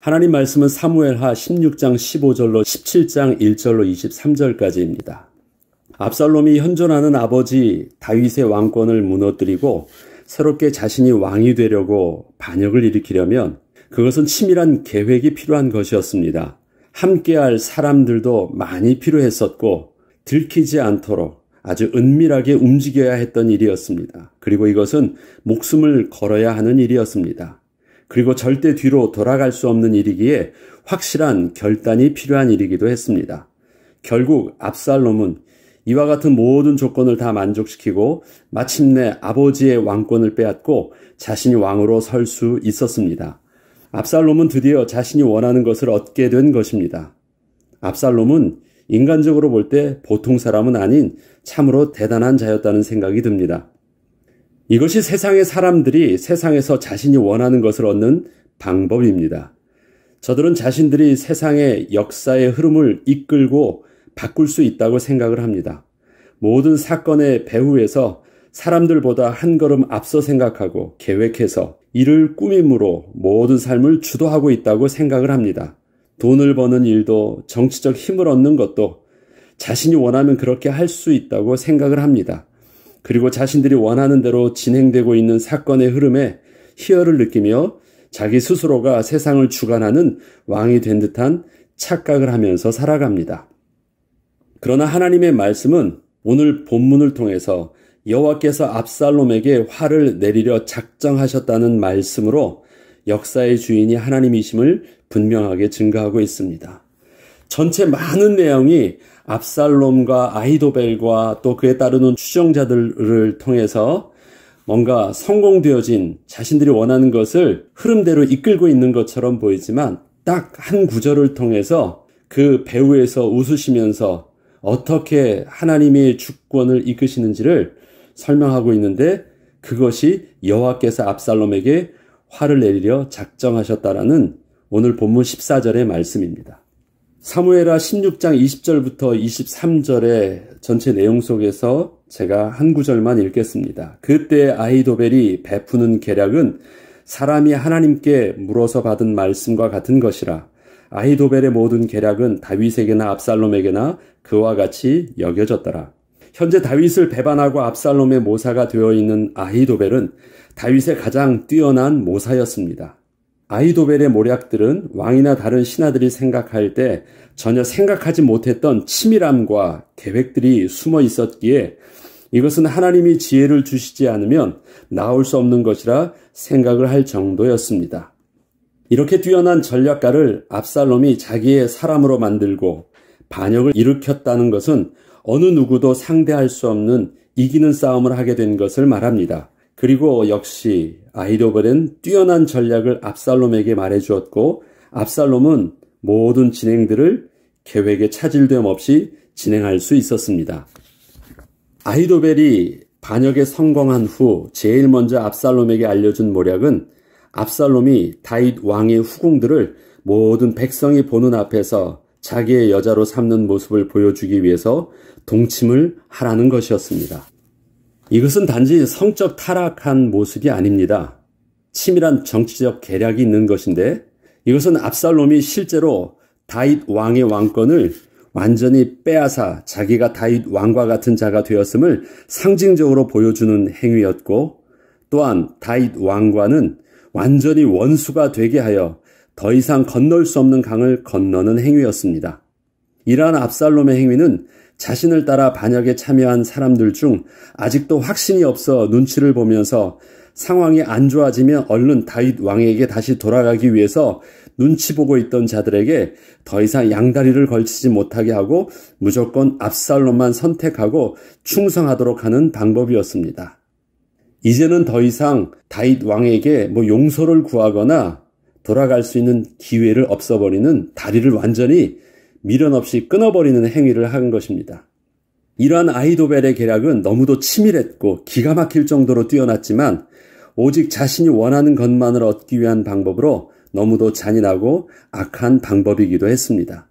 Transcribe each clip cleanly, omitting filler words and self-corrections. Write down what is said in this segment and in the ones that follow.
하나님 말씀은 사무엘하 16장 15절로 17장 1절로 23절까지입니다. 압살롬이 현존하는 아버지 다윗의 왕권을 무너뜨리고 새롭게 자신이 왕이 되려고 반역을 일으키려면 그것은 치밀한 계획이 필요한 것이었습니다. 함께할 사람들도 많이 필요했었고 들키지 않도록 아주 은밀하게 움직여야 했던 일이었습니다. 그리고 이것은 목숨을 걸어야 하는 일이었습니다. 그리고 절대 뒤로 돌아갈 수 없는 일이기에 확실한 결단이 필요한 일이기도 했습니다. 결국 압살롬은 이와 같은 모든 조건을 다 만족시키고 마침내 아버지의 왕권을 빼앗고 자신이 왕으로 설 수 있었습니다. 압살롬은 드디어 자신이 원하는 것을 얻게 된 것입니다. 압살롬은 인간적으로 볼 때 보통 사람은 아닌 참으로 대단한 자였다는 생각이 듭니다. 이것이 세상의 사람들이 세상에서 자신이 원하는 것을 얻는 방법입니다. 저들은 자신들이 세상의 역사의 흐름을 이끌고 바꿀 수 있다고 생각을 합니다. 모든 사건의 배후에서 사람들보다 한 걸음 앞서 생각하고 계획해서 이를 꾸밈으로 모든 삶을 주도하고 있다고 생각을 합니다. 돈을 버는 일도 정치적 힘을 얻는 것도 자신이 원하면 그렇게 할 수 있다고 생각을 합니다. 그리고 자신들이 원하는 대로 진행되고 있는 사건의 흐름에 희열을 느끼며 자기 스스로가 세상을 주관하는 왕이 된 듯한 착각을 하면서 살아갑니다. 그러나 하나님의 말씀은 오늘 본문을 통해서 여호와께서 압살롬에게 화를 내리려 작정하셨다는 말씀으로 역사의 주인이 하나님이심을 분명하게 증거하고 있습니다. 전체 많은 내용이 압살롬과 아히도벨과 또 그에 따르는 추정자들을 통해서 뭔가 성공되어진 자신들이 원하는 것을 흐름대로 이끌고 있는 것처럼 보이지만 딱 한 구절을 통해서 그 배후에서 웃으시면서 어떻게 하나님의 주권을 이끄시는지를 설명하고 있는데 그것이 여호와께서 압살롬에게 화를 내리려 작정하셨다라는 오늘 본문 14절의 말씀입니다. 사무엘하 16장 20절부터 23절의 전체 내용 속에서 제가 한 구절만 읽겠습니다. 그때 아히도벨이 베푸는 계략은 사람이 하나님께 물어서 받은 말씀과 같은 것이라. 아히도벨의 모든 계략은 다윗에게나 압살롬에게나 그와 같이 여겨졌더라. 현재 다윗을 배반하고 압살롬의 모사가 되어 있는 아히도벨은 다윗의 가장 뛰어난 모사였습니다. 아히도벨의 모략들은 왕이나 다른 신하들이 생각할 때 전혀 생각하지 못했던 치밀함과 계획들이 숨어 있었기에 이것은 하나님이 지혜를 주시지 않으면 나올 수 없는 것이라 생각을 할 정도였습니다. 이렇게 뛰어난 전략가를 압살롬이 자기의 사람으로 만들고 반역을 일으켰다는 것은 어느 누구도 상대할 수 없는 이기는 싸움을 하게 된 것을 말합니다. 그리고 역시 아히도벨은 뛰어난 전략을 압살롬에게 말해주었고 압살롬은 모든 진행들을 계획에 차질됨 없이 진행할 수 있었습니다. 아히도벨이 반역에 성공한 후 제일 먼저 압살롬에게 알려준 모략은 압살롬이 다윗 왕의 후궁들을 모든 백성이 보는 앞에서 자기의 여자로 삼는 모습을 보여주기 위해서 동침을 하라는 것이었습니다. 이것은 단지 성적 타락한 모습이 아닙니다. 치밀한 정치적 계략이 있는 것인데 이것은 압살롬이 실제로 다윗 왕의 왕권을 완전히 빼앗아 자기가 다윗 왕과 같은 자가 되었음을 상징적으로 보여주는 행위였고 또한 다윗 왕과는 완전히 원수가 되게 하여 더 이상 건널 수 없는 강을 건너는 행위였습니다. 이러한 압살롬의 행위는 자신을 따라 반역에 참여한 사람들 중 아직도 확신이 없어 눈치를 보면서 상황이 안 좋아지면 얼른 다윗 왕에게 다시 돌아가기 위해서 눈치 보고 있던 자들에게 더 이상 양다리를 걸치지 못하게 하고 무조건 압살롬만 선택하고 충성하도록 하는 방법이었습니다. 이제는 더 이상 다윗 왕에게 용서를 구하거나 돌아갈 수 있는 기회를 없어버리는 다리를 완전히 미련 없이 끊어버리는 행위를 한 것입니다. 이러한 아히도벨의 계략은 너무도 치밀했고 기가 막힐 정도로 뛰어났지만 오직 자신이 원하는 것만을 얻기 위한 방법으로 너무도 잔인하고 악한 방법이기도 했습니다.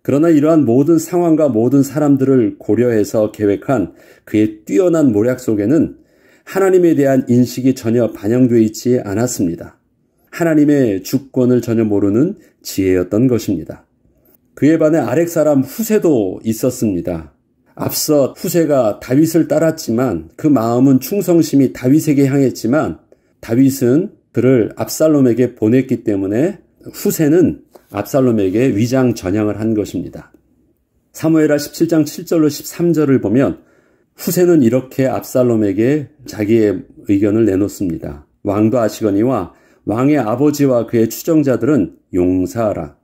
그러나 이러한 모든 상황과 모든 사람들을 고려해서 계획한 그의 뛰어난 모략 속에는 하나님에 대한 인식이 전혀 반영되어 있지 않았습니다. 하나님의 주권을 전혀 모르는 지혜였던 것입니다. 그에 반해 아렉 사람 후세도 있었습니다. 앞서 후세가 다윗을 따랐지만 그 마음은 충성심이 다윗에게 향했지만 다윗은 그를 압살롬에게 보냈기 때문에 후세는 압살롬에게 위장 전향을 한 것입니다. 사무엘하 17장 7절로 13절을 보면 후세는 이렇게 압살롬에게 자기의 의견을 내놓습니다. 왕도 아시거니와 왕의 아버지와 그의 추정자들은 용사하라.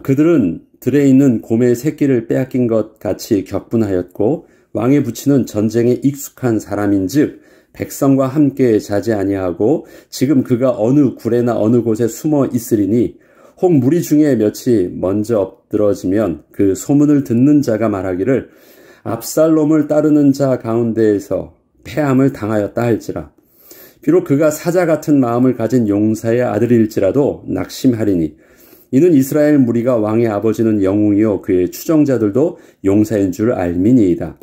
그들은 들에 있는 곰의 새끼를 빼앗긴 것 같이 격분하였고 왕의 부친은 전쟁에 익숙한 사람인즉 백성과 함께 자지 아니하고 지금 그가 어느 굴에나 어느 곳에 숨어 있으리니 혹 무리 중에 몇이 먼저 엎드러지면 그 소문을 듣는 자가 말하기를 압살롬을 따르는 자 가운데에서 패함을 당하였다 할지라. 비록 그가 사자 같은 마음을 가진 용사의 아들일지라도 낙심하리니 이는 이스라엘 무리가 왕의 아버지는 영웅이요 그의 추정자들도 용사인 줄 알미니이다.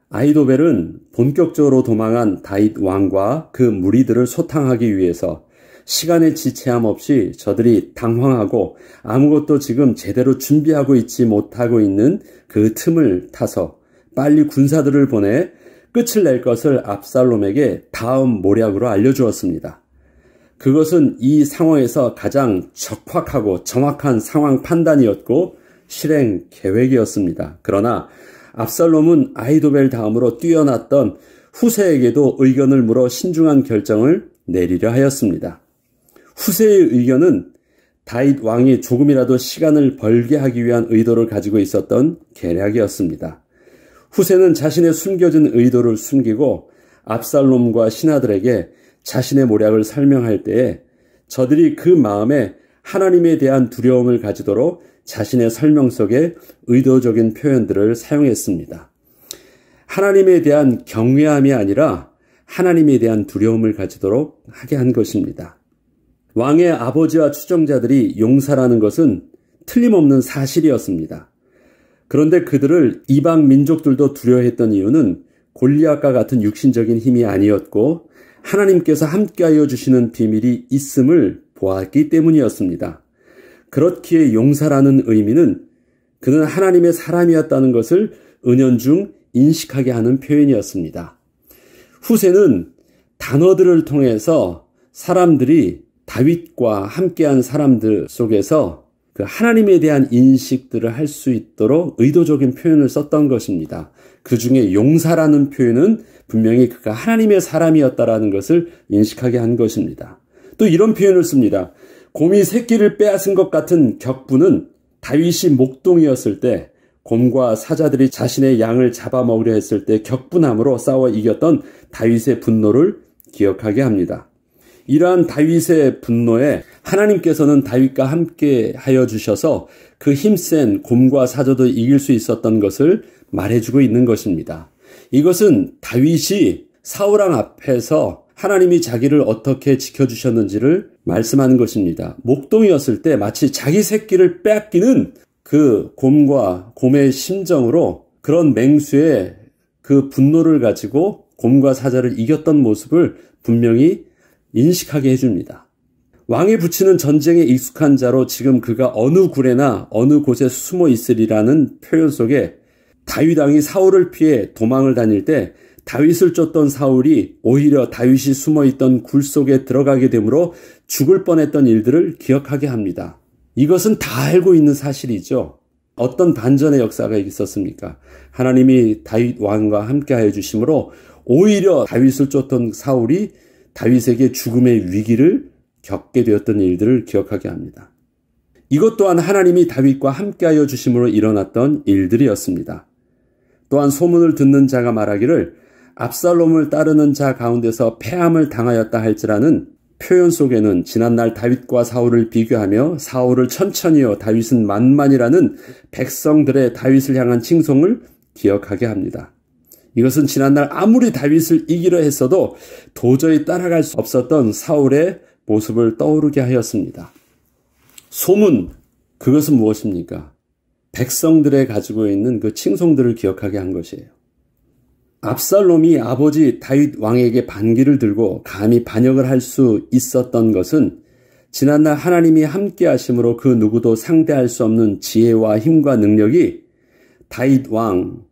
아히도벨은 본격적으로 도망한 다윗 왕과 그 무리들을 소탕하기 위해서 시간의 지체함 없이 저들이 당황하고 아무것도 지금 제대로 준비하고 있지 못하고 있는 그 틈을 타서 빨리 군사들을 보내 끝을 낼 것을 압살롬에게 다음 모략으로 알려주었습니다. 그것은 이 상황에서 가장 적확하고 정확한 상황 판단이었고 실행 계획이었습니다. 그러나 압살롬은 아히도벨 다음으로 뛰어났던 후세에게도 의견을 물어 신중한 결정을 내리려 하였습니다. 후세의 의견은 다윗 왕이 조금이라도 시간을 벌게 하기 위한 의도를 가지고 있었던 계략이었습니다. 후세는 자신의 숨겨진 의도를 숨기고 압살롬과 신하들에게 자신의 모략을 설명할 때에 저들이 그 마음에 하나님에 대한 두려움을 가지도록 자신의 설명 속에 의도적인 표현들을 사용했습니다. 하나님에 대한 경외함이 아니라 하나님에 대한 두려움을 가지도록 하게 한 것입니다. 왕의 아버지와 추정자들이 용사라는 것은 틀림없는 사실이었습니다. 그런데 그들을 이방 민족들도 두려워했던 이유는 골리앗과 같은 육신적인 힘이 아니었고 하나님께서 함께하여 주시는 비밀이 있음을 보았기 때문이었습니다. 그렇기에 용사라는 의미는 그는 하나님의 사람이었다는 것을 은연중 인식하게 하는 표현이었습니다. 후세는 단어들을 통해서 사람들이 다윗과 함께한 사람들 속에서 그 하나님에 대한 인식들을 할 수 있도록 의도적인 표현을 썼던 것입니다. 그 중에 용사라는 표현은 분명히 그가 하나님의 사람이었다라는 것을 인식하게 한 것입니다. 또 이런 표현을 씁니다. 곰이 새끼를 빼앗은 것 같은 격분은 다윗이 목동이었을 때 곰과 사자들이 자신의 양을 잡아먹으려 했을 때 격분함으로 싸워 이겼던 다윗의 분노를 기억하게 합니다. 이러한 다윗의 분노에 하나님께서는 다윗과 함께 하여 주셔서 그 힘센 곰과 사자도 이길 수 있었던 것을 말해주고 있는 것입니다. 이것은 다윗이 사울왕 앞에서 하나님이 자기를 어떻게 지켜주셨는지를 말씀하는 것입니다. 목동이었을 때 마치 자기 새끼를 빼앗기는 그 곰과 곰의 심정으로 그런 맹수의 그 분노를 가지고 곰과 사자를 이겼던 모습을 분명히 인식하게 해줍니다. 왕의 부친은 전쟁에 익숙한 자로 지금 그가 어느 굴에나 어느 곳에 숨어 있으리라는 표현 속에 다윗 왕이 사울을 피해 도망을 다닐 때 다윗을 쫓던 사울이 오히려 다윗이 숨어있던 굴 속에 들어가게 되므로 죽을 뻔했던 일들을 기억하게 합니다. 이것은 다 알고 있는 사실이죠. 어떤 반전의 역사가 있었습니까? 하나님이 다윗 왕과 함께하여 주심으로 오히려 다윗을 쫓던 사울이 다윗에게 죽음의 위기를 겪게 되었던 일들을 기억하게 합니다. 이것 또한 하나님이 다윗과 함께하여 주심으로 일어났던 일들이었습니다. 또한 소문을 듣는 자가 말하기를 압살롬을 따르는 자 가운데서 패함을 당하였다 할지라는 표현 속에는 지난날 다윗과 사울을 비교하며 사울을 천천히요 다윗은 만만이라는 백성들의 다윗을 향한 칭송을 기억하게 합니다. 이것은 지난날 아무리 다윗을 이기려 했어도 도저히 따라갈 수 없었던 사울의 모습을 떠오르게 하였습니다. 소문, 그것은 무엇입니까? 백성들의 가지고 있는 그 칭송들을 기억하게 한 것이에요. 압살롬이 아버지 다윗 왕에게 반기를 들고 감히 반역을 할 수 있었던 것은 지난날 하나님이 함께 하심으로 그 누구도 상대할 수 없는 지혜와 힘과 능력이 다윗 왕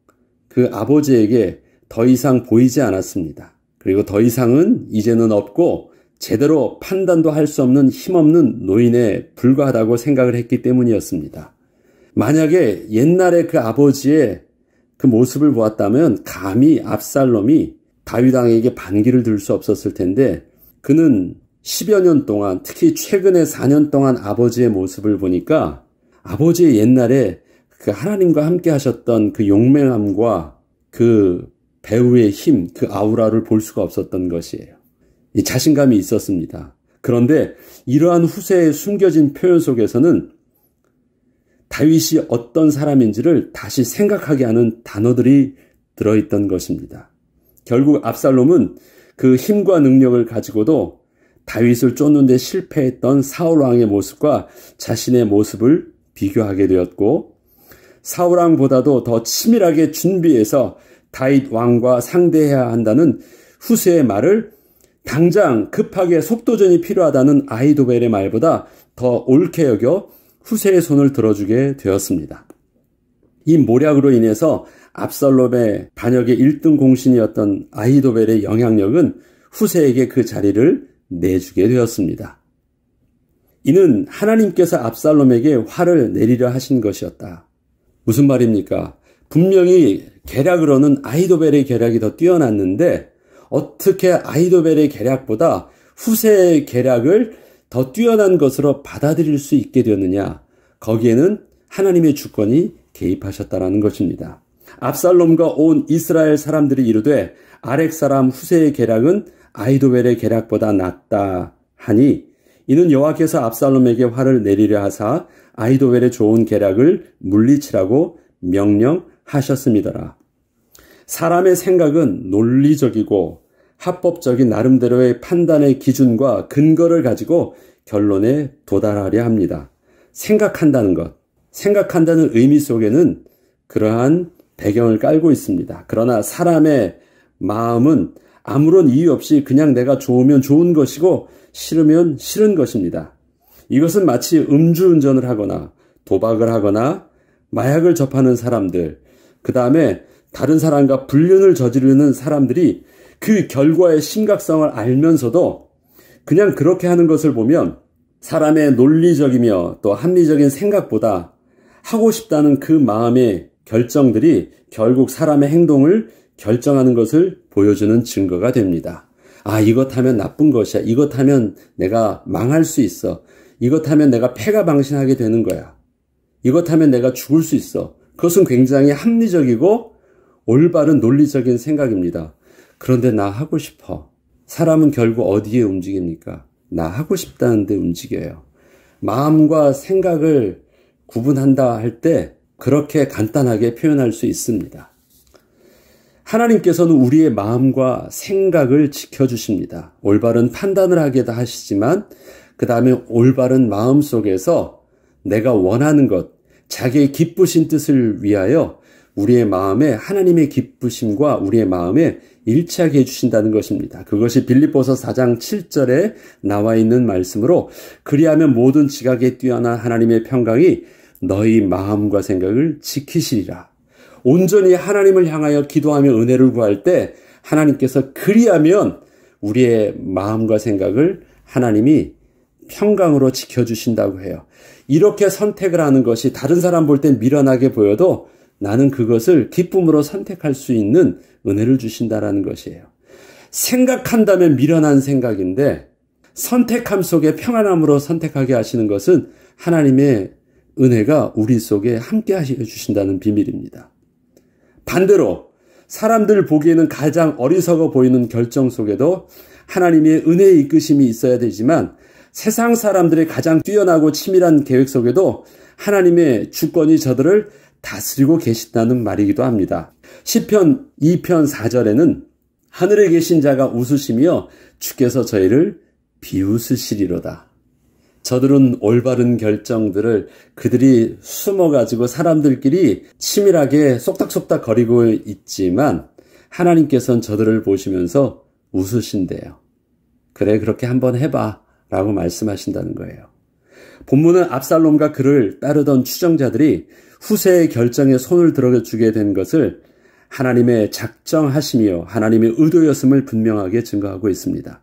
그 아버지에게 더 이상 보이지 않았습니다. 그리고 더 이상은 이제는 없고 제대로 판단도 할 수 없는 힘없는 노인에 불과하다고 생각을 했기 때문이었습니다. 만약에 옛날에 그 아버지의 그 모습을 보았다면 감히 압살롬이 다윗 왕에게 반기를 들 수 없었을 텐데 그는 10여 년 동안 특히 최근에 4년 동안 아버지의 모습을 보니까 아버지의 옛날에 그 하나님과 함께 하셨던 그 용맹함과 그 배우의 힘, 그 아우라를 볼 수가 없었던 것이에요. 이 자신감이 있었습니다. 그런데 이러한 후세의 숨겨진 표현 속에서는 다윗이 어떤 사람인지를 다시 생각하게 하는 단어들이 들어있던 것입니다. 결국 압살롬은 그 힘과 능력을 가지고도 다윗을 쫓는 데 실패했던 사울 왕의 모습과 자신의 모습을 비교하게 되었고 사울 왕보다도 더 치밀하게 준비해서 다윗 왕과 상대해야 한다는 후세의 말을 당장 급하게 속도전이 필요하다는 아히도벨의 말보다 더 옳게 여겨 후세의 손을 들어주게 되었습니다. 이 모략으로 인해서 압살롬의 반역의 1등 공신이었던 아히도벨의 영향력은 후세에게 그 자리를 내주게 되었습니다. 이는 하나님께서 압살롬에게 화를 내리려 하신 것이었다. 무슨 말입니까? 분명히 계략으로는 아히도벨의 계략이 더 뛰어났는데 어떻게 아히도벨의 계략보다 후세의 계략을 더 뛰어난 것으로 받아들일 수 있게 되었느냐? 거기에는 하나님의 주권이 개입하셨다라는 것입니다. 압살롬과 온 이스라엘 사람들이 이르되 아렉 사람 후세의 계략은 아히도벨의 계략보다 낫다 하니 이는 여호와께서 압살롬에게 화를 내리려 하사 아히도벨의 좋은 계략을 물리치라고 명령하셨음이더라. 사람의 생각은 논리적이고 합법적인 나름대로의 판단의 기준과 근거를 가지고 결론에 도달하려 합니다. 생각한다는 것, 생각한다는 의미 속에는 그러한 배경을 깔고 있습니다. 그러나 사람의 마음은 아무런 이유 없이 그냥 내가 좋으면 좋은 것이고 싫으면 싫은 것입니다. 이것은 마치 음주운전을 하거나 도박을 하거나 마약을 접하는 사람들, 그 다음에 다른 사람과 불륜을 저지르는 사람들이 그 결과의 심각성을 알면서도 그냥 그렇게 하는 것을 보면 사람의 논리적이며 또 합리적인 생각보다 하고 싶다는 그 마음의 결정들이 결국 사람의 행동을 결정하는 것을 보여주는 증거가 됩니다. 아, 이것 하면 나쁜 것이야. 이것 하면 내가 망할 수 있어. 이것 하면 내가 패가망신하게 되는 거야. 이것 하면 내가 죽을 수 있어. 그것은 굉장히 합리적이고 올바른 논리적인 생각입니다. 그런데 나 하고 싶어. 사람은 결국 어디에 움직입니까? 나 하고 싶다는 데 움직여요. 마음과 생각을 구분한다 할 때 그렇게 간단하게 표현할 수 있습니다. 하나님께서는 우리의 마음과 생각을 지켜주십니다. 올바른 판단을 하게 하시지만 그 다음에 올바른 마음 속에서 내가 원하는 것, 자기의 기쁘신 뜻을 위하여 우리의 마음에 하나님의 기쁘심과 우리의 마음에 일치하게 해주신다는 것입니다. 그것이 빌립보서 4장 7절에 나와 있는 말씀으로 그리하면 모든 지각에 뛰어난 하나님의 평강이 너희 마음과 생각을 지키시리라. 온전히 하나님을 향하여 기도하며 은혜를 구할 때 하나님께서 그리하면 우리의 마음과 생각을 하나님이 평강으로 지켜주신다고 해요. 이렇게 선택을 하는 것이 다른 사람 볼 땐 미련하게 보여도 나는 그것을 기쁨으로 선택할 수 있는 은혜를 주신다라는 것이에요. 생각한다면 미련한 생각인데 선택함 속에 평안함으로 선택하게 하시는 것은 하나님의 은혜가 우리 속에 함께 하시어 주신다는 비밀입니다. 반대로 사람들 보기에는 가장 어리석어 보이는 결정 속에도 하나님의 은혜의 이끄심이 있어야 되지만 세상 사람들의 가장 뛰어나고 치밀한 계획 속에도 하나님의 주권이 저들을 다스리고 계신다는 말이기도 합니다. 시편 2편 4절에는 하늘에 계신 자가 웃으시며 주께서 저희를 비웃으시리로다. 저들은 올바른 결정들을 그들이 숨어가지고 사람들끼리 치밀하게 쏙닥쏙닥 거리고 있지만 하나님께서는 저들을 보시면서 웃으신대요. 그래, 그렇게 한번 해봐 라고 말씀하신다는 거예요. 본문은 압살롬과 그를 따르던 추정자들이 후세의 결정에 손을 들어주게 된 것을 하나님의 작정하심이요 하나님의 의도였음을 분명하게 증거하고 있습니다.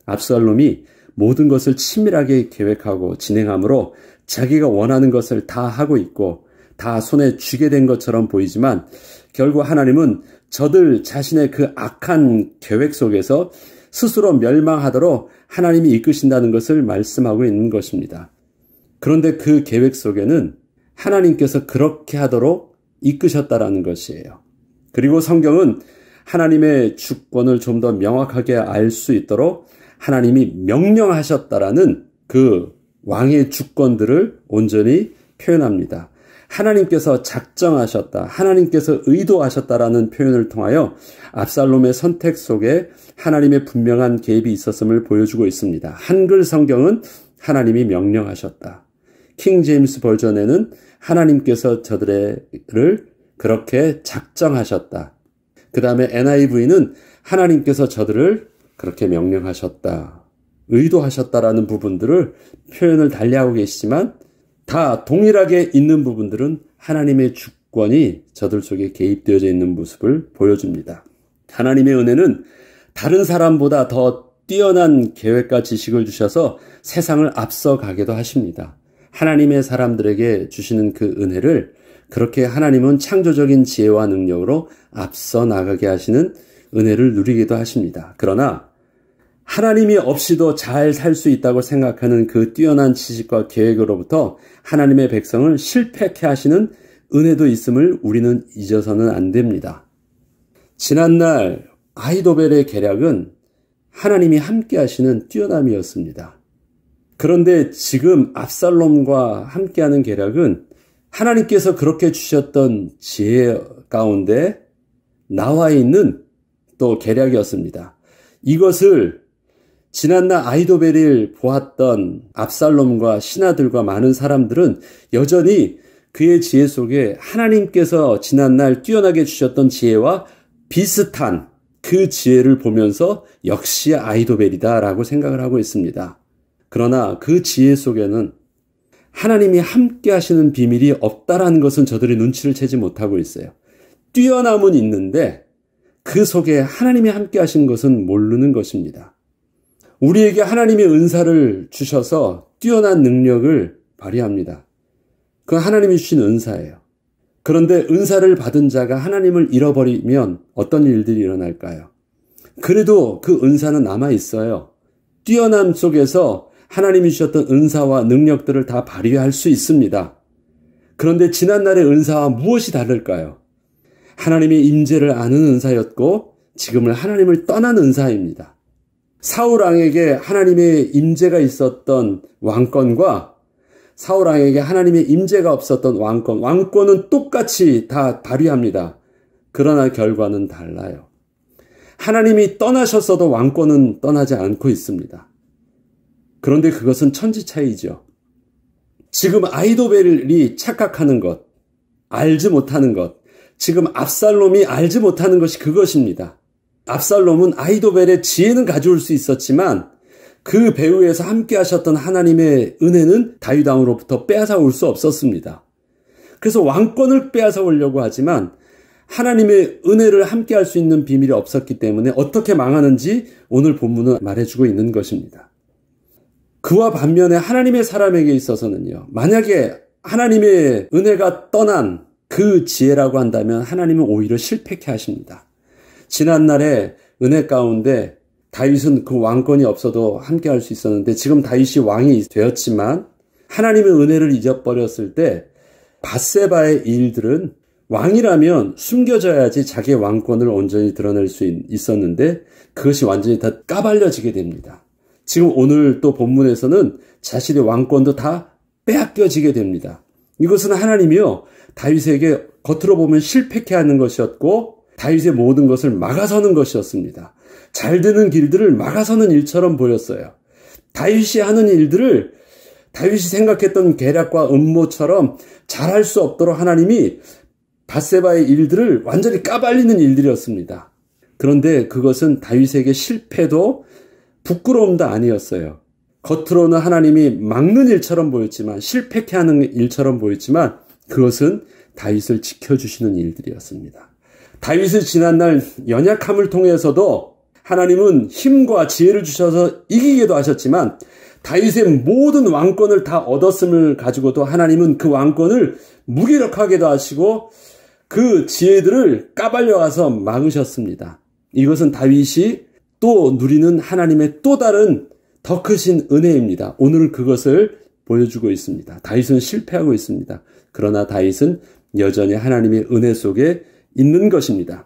압살롬이 모든 것을 치밀하게 계획하고 진행하므로 자기가 원하는 것을 다 하고 있고 다 손에 쥐게 된 것처럼 보이지만 결국 하나님은 저들 자신의 그 악한 계획 속에서 스스로 멸망하도록 하나님이 이끄신다는 것을 말씀하고 있는 것입니다. 그런데 그 계획 속에는 하나님께서 그렇게 하도록 이끄셨다라는 것이에요. 그리고 성경은 하나님의 주권을 좀 더 명확하게 알 수 있도록 하나님이 명령하셨다라는 그 왕의 주권들을 온전히 표현합니다. 하나님께서 작정하셨다, 하나님께서 의도하셨다라는 표현을 통하여 압살롬의 선택 속에 하나님의 분명한 개입이 있었음을 보여주고 있습니다. 한글 성경은 하나님이 명령하셨다. 킹 제임스 버전에는 하나님께서 저들을 그렇게 작정하셨다. 그 다음에 NIV는 하나님께서 저들을 그렇게 명령하셨다, 의도하셨다라는 부분들을 표현을 달리하고 계시지만 다 동일하게 있는 부분들은 하나님의 주권이 저들 속에 개입되어져 있는 모습을 보여줍니다. 하나님의 은혜는 다른 사람보다 더 뛰어난 계획과 지식을 주셔서 세상을 앞서가게도 하십니다. 하나님의 사람들에게 주시는 그 은혜를 그렇게 하나님은 창조적인 지혜와 능력으로 앞서 나가게 하시는 은혜를 누리기도 하십니다. 그러나 하나님이 없이도 잘 살 수 있다고 생각하는 그 뛰어난 지식과 계획으로부터 하나님의 백성을 실패케 하시는 은혜도 있음을 우리는 잊어서는 안 됩니다. 지난날 아히도벨의 계략은 하나님이 함께 하시는 뛰어남이었습니다. 그런데 지금 압살롬과 함께하는 계략은 하나님께서 그렇게 주셨던 지혜 가운데 나와 있는 또 계략이었습니다. 이것을 지난날 아히도벨을 보았던 압살롬과 신하들과 많은 사람들은 여전히 그의 지혜 속에 하나님께서 지난날 뛰어나게 주셨던 지혜와 비슷한 그 지혜를 보면서 역시 아히도벨이다라고 생각을 하고 있습니다. 그러나 그 지혜 속에는 하나님이 함께 하시는 비밀이 없다라는 것은 저들이 눈치를 채지 못하고 있어요. 뛰어남은 있는데 그 속에 하나님이 함께 하시는 것은 모르는 것입니다. 우리에게 하나님의 은사를 주셔서 뛰어난 능력을 발휘합니다. 그건 하나님이 주신 은사예요. 그런데 은사를 받은 자가 하나님을 잃어버리면 어떤 일들이 일어날까요? 그래도 그 은사는 남아 있어요. 뛰어남 속에서 하나님이 주셨던 은사와 능력들을 다 발휘할 수 있습니다. 그런데 지난날의 은사와 무엇이 다를까요? 하나님의 임재를 아는 은사였고 지금은 하나님을 떠난 은사입니다. 사울 왕에게 하나님의 임재가 있었던 왕권과 사울 왕에게 하나님의 임재가 없었던 왕권은 똑같이 다 발휘합니다. 그러나 결과는 달라요. 하나님이 떠나셨어도 왕권은 떠나지 않고 있습니다. 그런데 그것은 천지차이죠. 지금 아히도벨이 착각하는 것, 알지 못하는 것, 지금 압살롬이 알지 못하는 것이 그것입니다. 압살롬은 아히도벨의 지혜는 가져올 수 있었지만 그 배후에서 함께 하셨던 하나님의 은혜는 다윗 왕으로부터 빼앗아 올 수 없었습니다. 그래서 왕권을 빼앗아 오려고 하지만 하나님의 은혜를 함께 할 수 있는 비밀이 없었기 때문에 어떻게 망하는지 오늘 본문은 말해주고 있는 것입니다. 그와 반면에 하나님의 사람에게 있어서는요, 만약에 하나님의 은혜가 떠난 그 지혜라고 한다면 하나님은 오히려 실패케 하십니다. 지난날에 은혜 가운데 다윗은 그 왕권이 없어도 함께 할 수 있었는데 지금 다윗이 왕이 되었지만 하나님의 은혜를 잊어버렸을 때 밧세바의 일들은 왕이라면 숨겨져야지 자기의 왕권을 온전히 드러낼 수 있었는데 그것이 완전히 다 까발려지게 됩니다. 지금 오늘 또 본문에서는 자신의 왕권도 다 빼앗겨지게 됩니다. 이것은 하나님이요, 다윗에게 겉으로 보면 실패케 하는 것이었고 다윗의 모든 것을 막아서는 것이었습니다. 잘 되는 길들을 막아서는 일처럼 보였어요. 다윗이 하는 일들을 다윗이 생각했던 계략과 음모처럼 잘할 수 없도록 하나님이 밧세바의 일들을 완전히 까발리는 일들이었습니다. 그런데 그것은 다윗에게 실패도 부끄러움도 아니었어요. 겉으로는 하나님이 막는 일처럼 보였지만, 실패케 하는 일처럼 보였지만, 그것은 다윗을 지켜주시는 일들이었습니다. 다윗의 지난날 연약함을 통해서도 하나님은 힘과 지혜를 주셔서 이기게도 하셨지만, 다윗의 모든 왕권을 다 얻었음을 가지고도 하나님은 그 왕권을 무기력하게도 하시고 그 지혜들을 까발려가서 막으셨습니다. 이것은 다윗이 또 누리는 하나님의 또 다른 더 크신 은혜입니다. 오늘 그것을 보여주고 있습니다. 다윗은 실패하고 있습니다. 그러나 다윗은 여전히 하나님의 은혜 속에 있는 것입니다.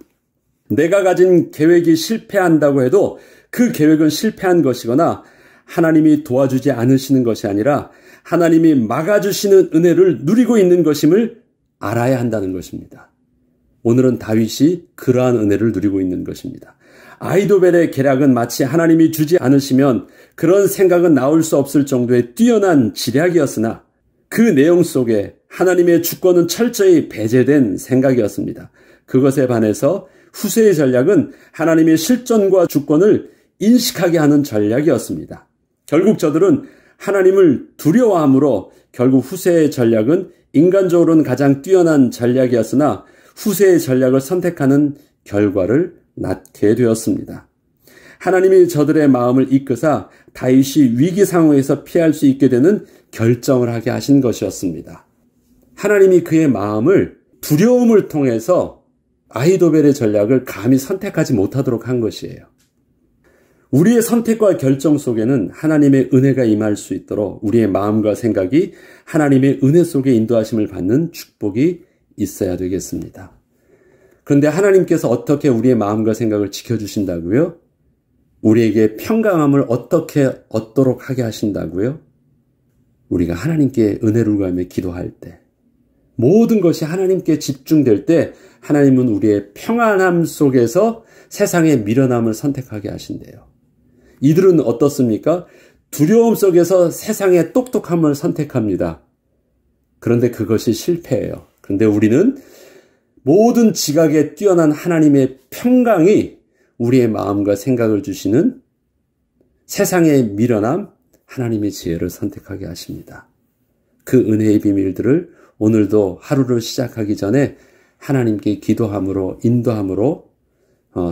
내가 가진 계획이 실패한다고 해도 그 계획은 실패한 것이거나 하나님이 도와주지 않으시는 것이 아니라 하나님이 막아주시는 은혜를 누리고 있는 것임을 알아야 한다는 것입니다. 오늘은 다윗이 그러한 은혜를 누리고 있는 것입니다. 아히도벨의 계략은 마치 하나님이 주지 않으시면 그런 생각은 나올 수 없을 정도의 뛰어난 지략이었으나 그 내용 속에 하나님의 주권은 철저히 배제된 생각이었습니다. 그것에 반해서 후세의 전략은 하나님의 실존과 주권을 인식하게 하는 전략이었습니다. 결국 저들은 하나님을 두려워함으로 결국 후세의 전략은 인간적으로는 가장 뛰어난 전략이었으나 후세의 전략을 선택하는 결과를 낳게 되었습니다. 하나님이 저들의 마음을 이끄사 다윗이 위기 상황에서 피할 수 있게 되는 결정을 하게 하신 것이었습니다. 하나님이 그의 마음을 두려움을 통해서 아히도벨의 전략을 감히 선택하지 못하도록 한 것이에요. 우리의 선택과 결정 속에는 하나님의 은혜가 임할 수 있도록 우리의 마음과 생각이 하나님의 은혜 속에 인도하심을 받는 축복이 있어야 되겠습니다. 그런데 하나님께서 어떻게 우리의 마음과 생각을 지켜주신다고요? 우리에게 평강함을 어떻게 얻도록 하게 하신다고요? 우리가 하나님께 은혜를 구하며 기도할 때, 모든 것이 하나님께 집중될 때 하나님은 우리의 평안함 속에서 세상의 미련함을 선택하게 하신대요. 이들은 어떻습니까? 두려움 속에서 세상의 똑똑함을 선택합니다. 그런데 그것이 실패예요. 그런데 우리는 모든 지각에 뛰어난 하나님의 평강이 우리의 마음과 생각을 주시는 세상의 미련함, 하나님의 지혜를 선택하게 하십니다. 그 은혜의 비밀들을 오늘도 하루를 시작하기 전에 하나님께 기도함으로, 인도함으로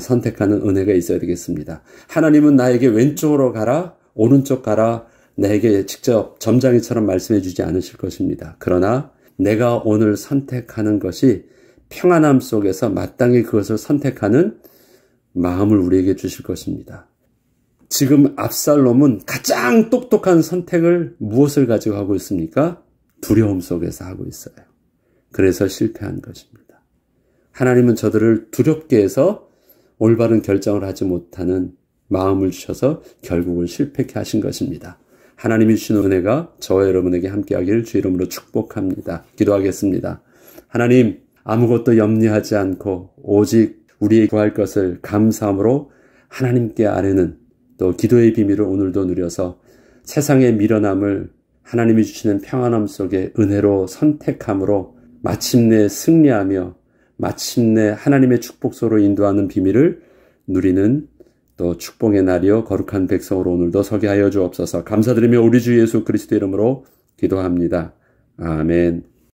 선택하는 은혜가 있어야 되겠습니다. 하나님은 나에게 왼쪽으로 가라, 오른쪽 가라, 나에게 직접 점장이처럼 말씀해 주지 않으실 것입니다. 그러나 내가 오늘 선택하는 것이 평안함 속에서 마땅히 그것을 선택하는 마음을 우리에게 주실 것입니다. 지금 압살롬은 가장 똑똑한 선택을 무엇을 가지고 하고 있습니까? 두려움 속에서 하고 있어요. 그래서 실패한 것입니다. 하나님은 저들을 두렵게 해서 올바른 결정을 하지 못하는 마음을 주셔서 결국은 실패케 하신 것입니다. 하나님이 주시는 은혜가 저와 여러분에게 함께하기를 주 이름으로 축복합니다. 기도하겠습니다. 하나님, 아무것도 염려하지 않고 오직 우리의 구할 것을 감사함으로 하나님께 아뢰는 또 기도의 비밀을 오늘도 누려서 세상의 미련함을 하나님이 주시는 평안함 속에 은혜로 선택함으로 마침내 승리하며 마침내 하나님의 축복소로 인도하는 비밀을 누리는 또 축복의 날이요 거룩한 백성으로 오늘도 서게 하여 주옵소서. 감사드리며 우리 주 예수 그리스도 이름으로 기도합니다. 아멘.